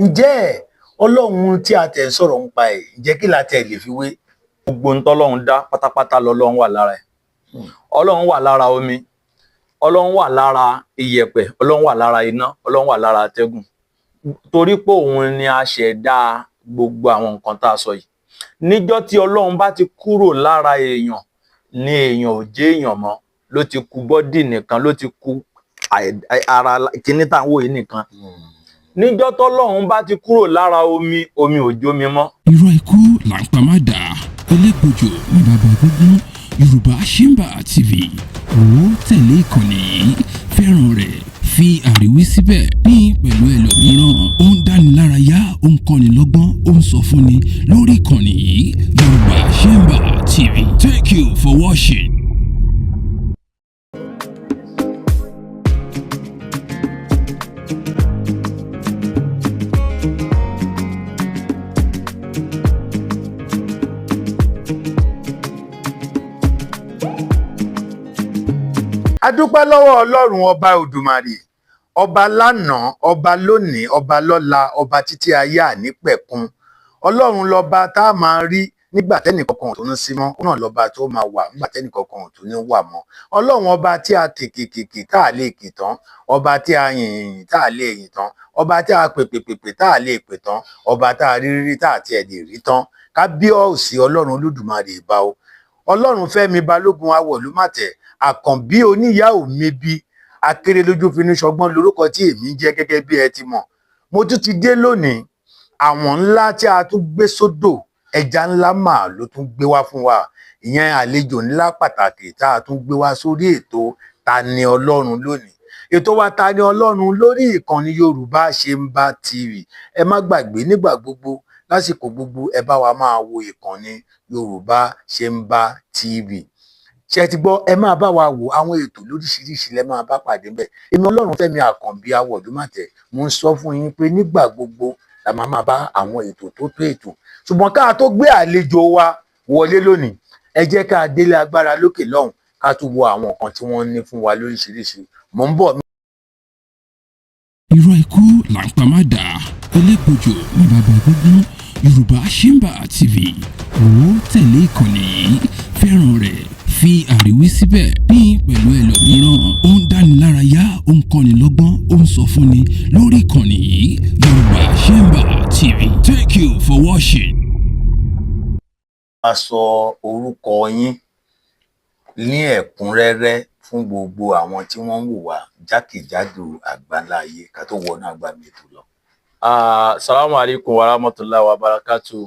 ǹjẹ́ Ọlọ́run tí a tẹ̀ ń sọ̀rọ̀ nípa ẹ̀ ǹjẹ́ kí la tẹ̀ lè fi wé? Gbogbo ń tọ́lọ́run dá pátápátá lọ́lọ́run wà lára ẹ̀. Ọlọ́run wà lára omi, Ọlọ́run wà lára iyẹ̀pẹ̀, Ọlọ́run wà lára iná, Ọlọ́run wà lára atẹ́gùn. Torí pé òun ni a ṣẹ̀dá gbogbo àwọn nǹkan tá a sọ yìí. Níjọ́ tí Ọlọ́run bá ti kúrò lára èèyàn ni èèyàn ò jẹ́ èèyàn mọ́, ló ti kù bọ́dì nìkan, ló ti kù ara kíní tá à ń wò yìí nìkan. Níjọ́ tọ́lọ́run bá ti kúrò lára omi, omi ò jómi mọ́. Irọ́ ikú là ń pa má dà, elégbòjò ní bàbá gbogbo. Yorùbá Shimba TV, ó tẹ̀lé ìkànnì yìí, fẹ́ràn rẹ̀, fi àríwí síbẹ̀, pín pẹ̀lú ẹlòmíràn. Ó ń dánilárayá, ó ń kọ́ni lọ́gbọ́n, ó ń sọ fúnni lórí ìkànnì yìí. Yorùbá Shimba TV. Thank you for watching. A dúpẹ́ lọ́wọ́ Ọlọ́run ọba Òdùmarè, ọba lánàá, ọba lónìí, ọba lọ́la, ọba títí ayé ànípẹ̀kun. Ọlọ́run lọ́ba tá a máa rí nígbà tẹ́nìkankan ò tún ní sí mọ́, náà lọ́ba tó máa wà nígbà tẹ́nìkankan ò tún ní wà mọ́. Ọlọ́run ọba tí a kìkìkìkì tá a lè kì tán, ọba tí a yìnyín tá a lè yìn tán, ọba tí a pèpèpèpè tá a lè pè tán, ọba tá a rí rí tá a tiẹ̀ lè rí tán. Kábíyèsí Ọlọ́run Olódùmarè ìbà o. Ọlọ́run Fẹ́mi Balógun Awọ̀lúmàtẹ̀, àkànbí oníyá ò mebi, akéré lójú finú ṣọgbọ́n lórúkọ tí èmi jẹ́ gẹ́gẹ́ bí ẹ ti mọ̀. Mo tún ti dé lónìí, àwọn ńlá tí a tún gbé sódò, ẹja ńlá mà ló tún gbé wá fún wa. Ìyẹn àlejò ńlá pàtàkì tá a tún gbé wá sórí ètò Ta ni Ọlọ́run lónìí. Ètò wa Ta ni Ọlọ́run lórí ìkànnì Yorùbá Shimba TV. Ẹ má gbàgbé nígbà gbogbo, lásìkò gbogbo, ẹ bá wa máa wo ìkànnì Yorùbá Shimba TV. Ṣé ti gbọ́, ẹ máa bá wa wò àwọn ètò lóríṣiríṣi lẹ máa bá pàdé ńbẹ̀. Èmi Ọlọ́run Fẹ́mi àkànbí Awọ̀lúmàtẹ̀, mo ń sọ fún yín pé nígbà gbogbo la máa bá àwọn ètò tó tó ètò. Ṣùgbọ́n ká tó gbé àlejò wa wọlé lónìí, ẹ jẹ́ ká délé agbára lókè lọ́hùn ká tún wo àwọn nǹkan tí wọ́n ní fún wa lóríṣiríṣi. Mò ń bọ̀. Irọ́ ikú là ń pa má dà, elégbòjò ní bàbá gbogbo. Yorùbá Shimba TV, ó tẹ̀lé ìkànnì yìí, fẹ́ràn rẹ̀, fi àríwí síbẹ̀, pín pẹ̀lú ẹlòmíràn. Ó ń dánilárayá, ó ń kọ́ni lọ́gbọ́n, ó ń sọ fúnni lórí ìkànnì yìí. Yorùbá Shimba TV. Thank you for watching. A sọ orúkọ yín ní ẹ̀kúnrẹ́rẹ́ fún gbogbo àwọn tí wọ́n ń wò wá jákèjádò àgbáláyé ká tó wọnú àgbàmì ètò lọ. Assalamu alaikum wa rahmatullahi wa barakatuh.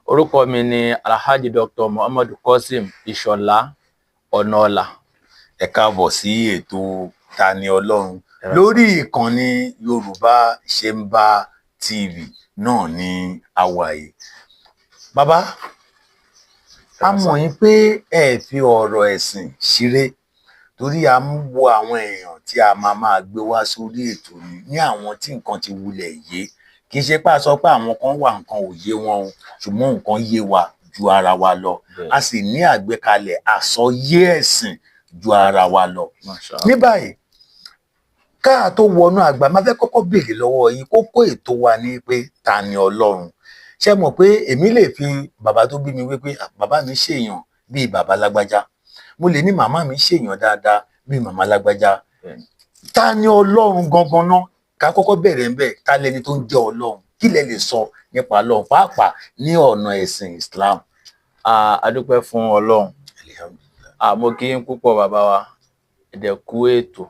Orúkọ mi ni Alhaji Dr. Muhammadu Qasim Ìṣọ̀lá Ọ̀nàọlà. Ẹ káàbọ̀ sí ètò Ta ni Ọlọ́run lórí ìkànnì Yorùbá Shimba TV náà ní àwàyè. Bàbá, a mọ̀ yín pé ẹ fi ọ̀rọ̀ ẹ̀sìn ṣeré, torí a ń wo àwọn èèyàn tí a máa gbé wá sórí ètò ní àwọn tí nǹkan ti wulẹ̀ yé. Kì í ṣe pé a sọ pé àwọn kan wà nǹkan ò yé wọn o, ṣùgbọ́n nǹkan yé wa ju ara wa lọ. A sì ní àgbékalẹ̀ àsọyé ẹ̀sìn ju ara wa lọ. Ní báyìí, ká tó wọnú àgbà, máa fẹ́ kọ́kọ́ béèrè lọ́wọ́ yín, kókó ètò wa ní pé Ta ni Ọlọ́run. Ṣé mọ̀ pé èmi lè fi bàbá tó bí mi wé pé bàbá mi ṣèyàn bíi bàbá lágbájá, mo lè ní màmá mi ṣèyàn dáadáa bíi màmá lágbájá. Ta ni Ọlọ́run gangan náà? Ká kọ́kọ́ bẹ̀rẹ̀ ń bẹ̀. Ta lẹni tó ń jẹ́ Ọlọ́run? Kí lẹ lè sọ nípa Ọlọ́run pàápàá ní ọ̀nà ẹ̀sìn Islam? A dúpẹ́ fún Ọlọ́run. Mo kí yín púpọ̀ bàbá wa, ẹ̀dẹ̀kú ètò.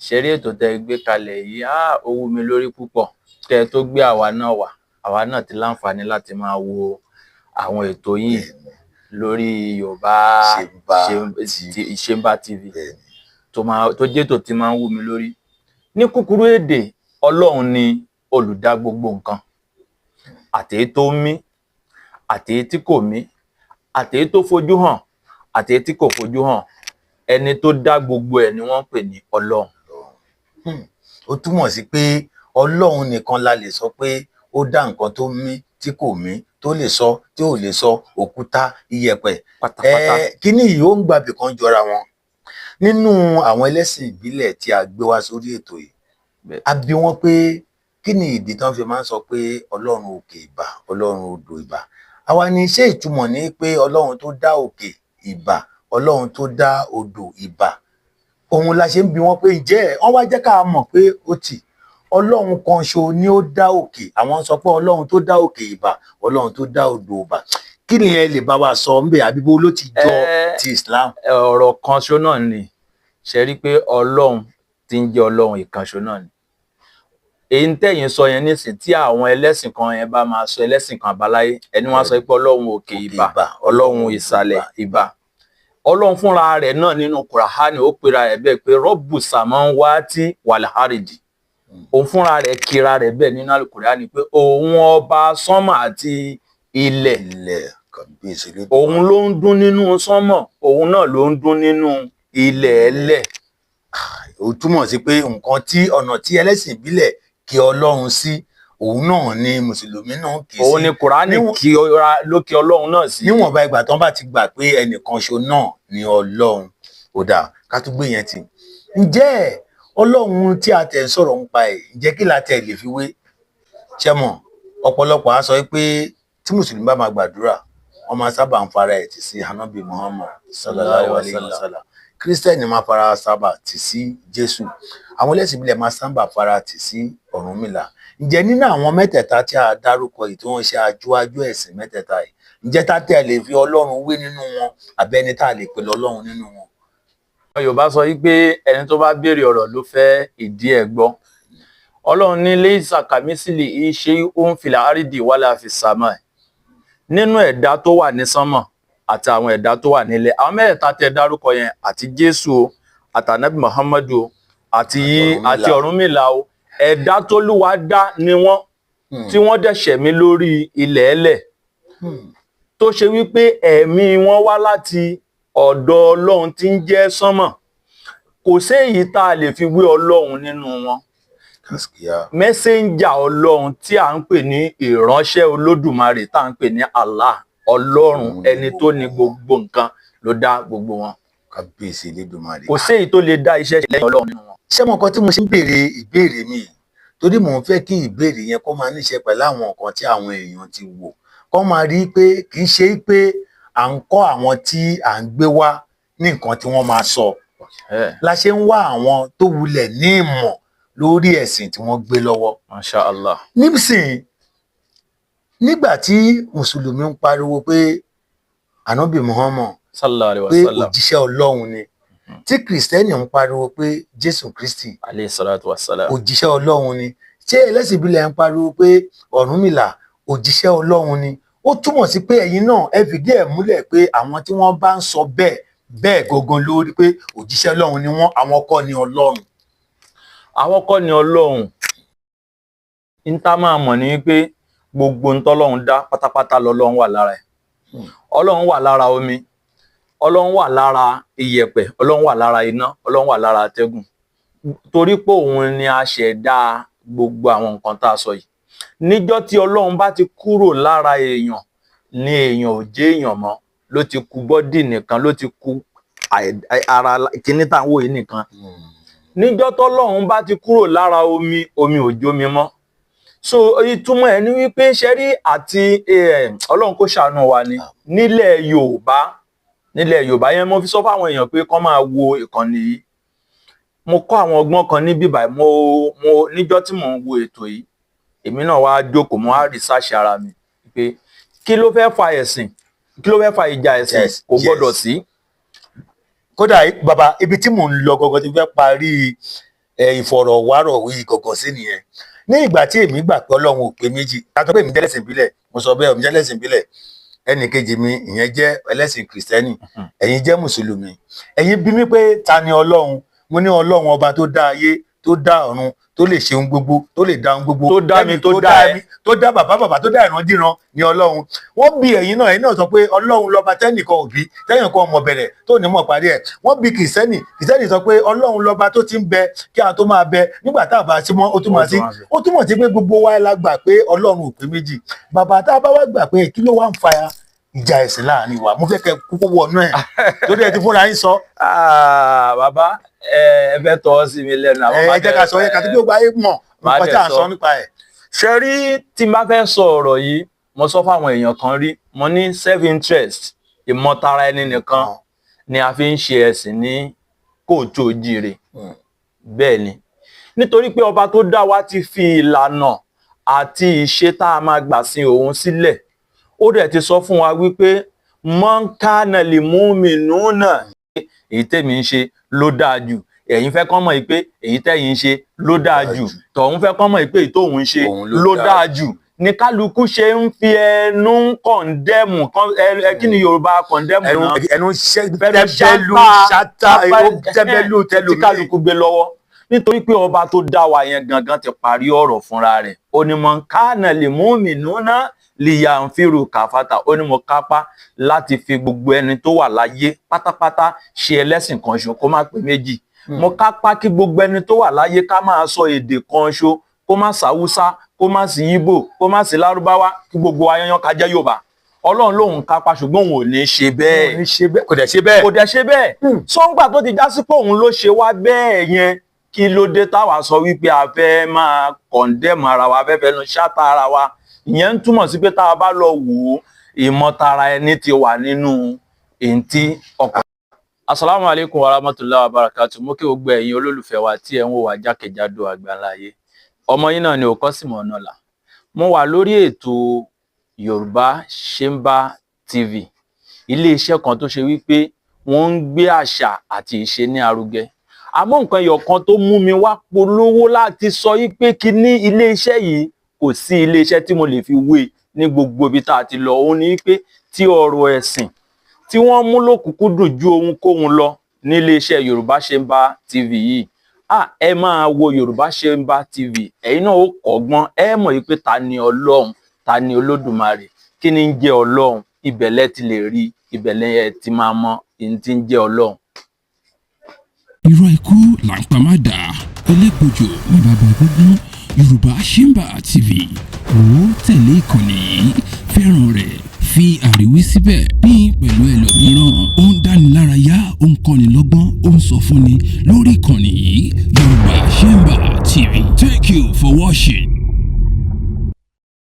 Ṣẹ́rí ètò tẹ́ gbé kalẹ̀ yìí, ó wú mi lórí púpọ̀. Kẹ́ tó gbé àwa náà wá, àwa náà ti láǹfààní láti máa wo àwọn ètò yìí lórí Yorùbá Shimba TV tó jẹ́ ètò tí máa ń wú mi lórí. Ní kúkúrú èdè, Ọlọ́run ni olùdá gbogbo nǹkan, àtèyí tó mí, àtèyí tí kò mí, àtèyí tó fojú hàn, àtèyí tí kò fojú hàn. Ẹni tó dá gbogbo ẹ̀ ni wọ́n ń pè ní Ọlọ́run. Ó túmọ̀ sí pé Ọlọ́run nìkan la lè sọ pé ó dá nǹkan tó mí, tí kò mí, tó lè sọ, tí ò lè sọ, òkúta, iyẹ̀pẹ̀ pátápátá. Kíní yìí ó ń gbàbì kan jọra wọn. Nínú àwọn ẹlẹ́sìn ìbílẹ̀ tí a gbé wá sórí ètò yìí, a bi wọ́n pé kí ni ìdí tán fi máa ń sọ pé ọlọ́run òkè ìbà ọlọ́run odò ìbà? Àwa ní ṣé ìtumọ̀ ní pé ọlọ́run tó dá òkè ìbà ọlọ́run tó dá odò ìbà? Òun la ṣe ń bi wọ́n pé ǹjẹ́ wọ́n wá jẹ́ ká mọ̀ pé ó tì ọlọ́run kan ṣo ni ó dá òkè, àwọn sọ pé ọlọ́run tó dá òkè ìbà ọlọ́run tó dá odò ìbà. Kí ni ẹ lè bá wa sọ ń bẹ àbí bó ló ti jọ ti Islam? ọ̀rọ̀ kan ṣo náà ni, ṣe rí pé ọlọ́run tí ń jẹ́ ọlọ́run ìkan ṣo náà ni. Èyí ń tẹ̀yìn sọ yẹn nísìn tí àwọn ẹlẹ́sìn kan yẹn bá máa sọ ẹlẹ́sìn kan àbáláyé, ẹni wọ́n sọ pé ọlọ́run òkè ìbà ọlọ́run ìsàlẹ̀ ìbà. Ọlọ́run fúnra rẹ̀ náà nínú Kùránì ó pera rẹ̀ bẹ́ẹ̀ pé rọ́bù sàmáwátì wàlhárìdì. Òun fúnra rẹ̀ kíra rẹ̀ bẹ́ẹ̀ nínú Al-Kùránì pé òun ọba sánmọ̀ àti ilẹ̀. Òun ló ń dún nínú sánmọ̀, òun náà ló ń dún nínú ilẹ̀ ẹlẹ̀. Ó túmọ̀ sí pé nǹkan tí ọ̀nà tí ẹlẹ́sìn ìbílẹ̀ kí ọlọ́run sí, òun náà ni mùsùlùmí náà kì í sí. Òun ni Kùránì ló kí ọlọ́run náà sí. Níwọ̀nba ìgbà tán bá ti gbà pé ẹnìkan ṣo náà ni ọlọ́run. Ó dà ká tún gbé yẹn tì. Ǹjẹ́ ọlọ́run tí a tẹ̀ ń sọ̀rọ̀ nípa ẹ̀, ǹjẹ́ kí la tẹ̀ lè fi wé? Ṣé mọ̀ ọ̀pọ̀lọpọ̀ á sọ pé tí mùsùlùmí bá máa gbàdúrà wọ́n máa sábà ń fara ẹ̀ tì sí Ànábì Muhammad sallallahu alaihi wasallam. Kírísítẹ́nì máa fara sábà tì sí Jésù. Àwọn ẹlẹ́sìn ìbílẹ̀ máa sábà fara tì sí Ọ̀rúnmìlà. Ǹjẹ́ nínú àwọn mẹ́tẹ̀ẹ̀ta tí a dárúkọ yìí tí wọ́n ṣe aṣáájú ẹ̀sìn mẹ́tẹ̀ẹ̀ta yìí, ǹjẹ́ tá tẹ̀ lè fi ọlọ́run wé nínú wọn àbẹ́ni tá lè pè lọ́lọ́run nínú wọn? Yorùbá sọ wípé ẹni tó bá béèrè ọ̀rọ̀ ló fẹ́ ìdí ẹ̀ gbọ́. Ọlọ́run ní laysa kamithlihi shay'un fil ardi wala fis samai. Nínú ẹ̀dá tó wà ní sánmọ̀ àti àwọn ẹ̀dá tó wà nílẹ̀, àwọn mẹ́tẹ̀ẹ̀ta tẹ́ dárúkọ yẹn àti Jésù o, àti Ànábì Muhammadu o, àti Ọ̀rúnmìlà o, ẹ̀dá t'Olúwa dá ni wọ́n, tí wọ́n dẹ̀ ṣẹ̀mí lórí ilẹ̀ ẹlẹ̀, tó ṣe wípé ẹ̀mí wọn wá láti ọ̀dọ̀ ọlọ́run tí ń jẹ́ sánmọ̀. Kò sí èyí tá a lè fi wé ọlọ́run nínú wọn. Mẹ́sẹ́ńjà ọlọ́run tí à ń pè ní ìránṣẹ́ Olódùmarè tá à ń pè ní Allah, ọlọ́run ẹni tó ní gbogbo nǹkan ló dá gbogbo wọn. Kábíyèsí Elédùmarè. Kò sí èyí tó lè dá iṣẹ́ ṣe lẹ́yìn ọlọ́run nínú wọn. Ṣé mo kàn tí mo ṣe ń béèrè ìbéèrè mi torí mò ń fẹ́ kí ìbéèrè yẹn kó máa níṣe pẹ̀lú àwọn nǹkan tí àwọn èèyàn ti wò, kó máa rí pé kì í ṣe pé à ń kọ́ àwọn tí à ń gbé wá ní nǹkan tí wọ́n máa sọ. La ṣe ń wá àwọn tó wulẹ̀ ní ìmọ̀ lórí ẹ̀sìn tí wọ́n gbé lọ́wọ́. Masha Allah. Nísìnyí nígbà tí mùsùlùmí ń pariwo pé Ànábì Muhammad sallallahu alaihi pé wasallam, òjíṣẹ́ ọlọ́run ni, tí kìrìsìtẹ́nì ń pariwo pé Jésù Kristi alayhi salatu wassalam, òjíṣẹ́ ọlọ́run ni, ṣé ẹlẹ́sìn ìbílẹ̀ ń pariwo pé Ọ̀rúnmìlà òjíṣẹ́ ọlọ́run ni, ó túmọ̀ sí pé ẹ̀yin náà ẹ fìdí ẹ̀ múlẹ̀ pé àwọn tí wọ́n bá ń sọ bẹ́ẹ̀ gangan lórí pé òjíṣẹ́ ọlọ́run ni wọ́n, àwọn kọ́ ni ọlọ́run. àwọn kọ́ ni ọlọ́run. Ń tá máa mọ̀ ní wípé gbogbo ń tọ́lọ́run dá pátápátá lọ́lọ́run wà lára ẹ̀. Ọlọ́run wà lára omi, ọlọ́run wà lára iyẹ̀pẹ̀, ọlọ́run wà lára iná, ọlọ́run wà lára atẹ́gùn. Torí pé òun ni a ṣẹ̀dá gbogbo àwọn nǹkan tá a sọ yìí. Níjọ́ tí ọlọ́run bá ti kúrò lára èèyàn ni èèyàn ò jẹ́ èèyàn mọ́, ló ti kù bọ́dì nìkan, ló ti kù ara kíní tá à ń wò yìí nìkan. Níjọ́ tọ́lọ́run bá ti kúrò lára omi, omi ò jómi mọ́. So ìtumọ̀ ẹ̀ ni wípé ṣẹ́rí àti ọlọ́run kó ṣàánú wa ni nílẹ̀ Yorùbá yẹn mo fi sọ fáwọn èèyàn pé kán máa wo ìkànnì yìí. Mo kọ́ àwọn ọgbọ́n kan ní bíbà mo níjọ́ tí mò ń wo ètò yìí, èmi náà wá jókòó mo wá research ara mi pé kí ló fẹ́ fa ẹ̀sìn, kí ló fẹ́ fa ìjà ẹ̀sìn, kò gbọ́dọ̀ sí. Kódà bàbá ibi tí mò ń lọ gọgọ ti fẹ́ parí ìfọ̀rọ̀wárọ̀ wí gọgọ sí nìyẹn. Ní ìgbà tí èmi gbà pé ọlọ́run ò pé méjì, látọ̀ pé èmi jẹ́ ẹlẹ́sìn ìbílẹ̀, mo sọ bẹ́ẹ̀, èmi jẹ́ ẹlẹ́sìn ìbílẹ̀, ẹnì kejì mi ìyẹn jẹ́ ẹlẹ́sìn kìrìsìtẹ́nì, ẹ̀yin jẹ́ mùsùlùmí. Ẹ̀yin bí mi pé ta ni ọlọ́run? Mo ní ọlọ́run ọba tó dá ayé, tó dá ọ̀run, tó lè ṣe ohun gbogbo, tó lè dá ohun gbogbo, tó dá mi, tó dá ẹ, tó dá bàbá, tó dá ìrandíran ni ọlọ́run. Wọ́n bí ẹ̀yin náà sọ pé ọlọ́run lọ́ba tẹ́nìkan òbí, tẹ́nìkan ọmọ bẹ̀rẹ̀ tó ní mọ̀ parí ẹ̀. Wọ́n bí kìrìsìtẹ́nì sọ pé ọlọ́run lọ́ba tó ti ń bẹ kí a tó máa bẹ, nígbà tá a bá sí mọ́ ó túmọ̀ sí. Ó túmọ̀ sí pé gbogbo wa la gbà pé ọlọ́run ò pé méjì. Bàbá tá a bá wá gbà pé kí ló wá ń fa ìjà ẹ̀sìn láàrin wa mo fẹ́ kẹ́ kókó wọnú ẹ̀ torí ẹ ti fúnra yín sọ. Bàbá ẹ fẹ́ tọ́ sí mi lẹ́nu. Ẹ jẹ́ ká sọ yẹ kàtí bí ó gba ayé mọ̀ nípa tí à ń sọ nípa ẹ̀. Ṣé rí tí n bá fẹ́ sọ ọ̀rọ̀ yìí mo sọ fáwọn èèyàn kan rí mo ní self interest ìmọ̀tara ẹni nìkan ni a fi ń ṣe ẹ̀sìn ní kóòtù òjíire. Bẹ́ẹ̀ ni nítorí pé ọba tó dá wa ti fi ìlànà àti ìṣe tá a máa gbà sin òun sílẹ̀ ó dẹ̀ ti sọ fún wa wípé mọ́ńkánà lè mú mi núnà èyí tèmi ń ṣe ló dáa jù ẹ̀yin fẹ́ kán mọ̀ pé èyí tẹ́yin ń ṣe ló dáa jù tọ̀hún fẹ́ kán mọ̀ pé èyí tóun ń ṣe ló dáa jù ní kálukú ṣe ń fi ẹnu kọ̀ǹdẹ́mù kí ni Yorùbá kọ̀ǹdẹ́mù náà ẹnu tẹ́bẹ́lú ṣátá tẹ́bẹ́lú tí kálukú gbé lọ́wọ́ nítorí pé ọba tó dá wa yẹn gangan ti parí ọ̀rọ̀ fúnra rẹ̀ onímọ̀ kánà lè mú mi núná lìyà ń fìrù kàfàtà onímọ̀ kápá láti fi gbogbo ẹni tó wà láyé pátápátá ṣe ẹlẹ́sìn kan ṣo kó má pé méjì mo kápá kí gbogbo ẹni tó wà láyé ká máa sọ èdè kan ṣo kó má sàwúsá kó má sí Ìgbò kó má sí lárúbáwá kí gbogbo ayanyan ká jẹ́ Yorùbá Ọlọ́run lòun kápá ṣùgbọ́n òun ò ní ṣe bẹ́ẹ̀ kò dẹ̀ ṣe bẹ́ẹ̀ kò dẹ̀ ṣe bẹ́ẹ̀ sọ́ngbà tó ti já sí pé òun ló ṣe wá bẹ́ẹ̀ yẹn kí ló dé táwa sọ wípé a fẹ́ máa kọ̀ǹdẹ́mù ara wa fẹ́ fẹ́nu ṣáta ara wa ìyẹn ń túmọ̀ sí pé tá a bá lọ wò ó ìmọ̀tara ẹni ti wà nínú èntí ọkọ̀. Assalamu alaikum warahmatullahi wabarakatuh mo kí gbogbo ẹ̀yin olólùfẹ́ wa tí ẹ ń wò wá jákèjádò àgbáńláyé ọmọ yín náà ni Òkọ́sìmọ̀ Ọ̀nàlà mo wà lórí ètò Yorùbá Shemba TV ilé-iṣẹ́ kan tó ṣe wípé wọ́n ń gbé àṣà àti ìṣe ní arugẹ àmọ́ nǹkan ẹyọ kan tó mú mi wá polówó láti sọ yí pé kí ní ilé-iṣẹ́ yìí kò sí ilé-iṣẹ́ tí mo lè fi wé ní gbogbo ibi tá a ti lọ òun ni pé tí ọ̀rọ̀ ẹ̀sìn tí wọ́n mú lókùnkúndùn ju ohunkóhun lọ ní ilé-iṣẹ́ Yorùbá Shemba TV yìí ẹ máa wo Yorùbá Shemba TV ẹ̀yin náà ó kọ́gbọ́n ẹ mọ̀ yí pé ta ni Ọlọ́run ta ni Olódùmarè kí ni ń jẹ́ Ọlọ́run ibẹ̀lẹ̀ ti lè rí ibẹ̀lẹ̀ ti máa mọ èyí tí ń jẹ́ Ọlọ́run. irọ́ ikú là ń pa má dà elégbòjò ní bàbá gbogbo Yorùbá Shemba TV ó tẹ̀lé ìkànnì yìí fẹ́ràn rẹ̀ fi àríwí síbẹ̀ ní pẹ̀lú ẹlòmíràn ó ń dánilárayá ó ń kọ́ni lọ́gbọ́n ó ń sọ fúnni lórí ìkànnì yìí Yorùbá Shemba TV. Thank you for watching.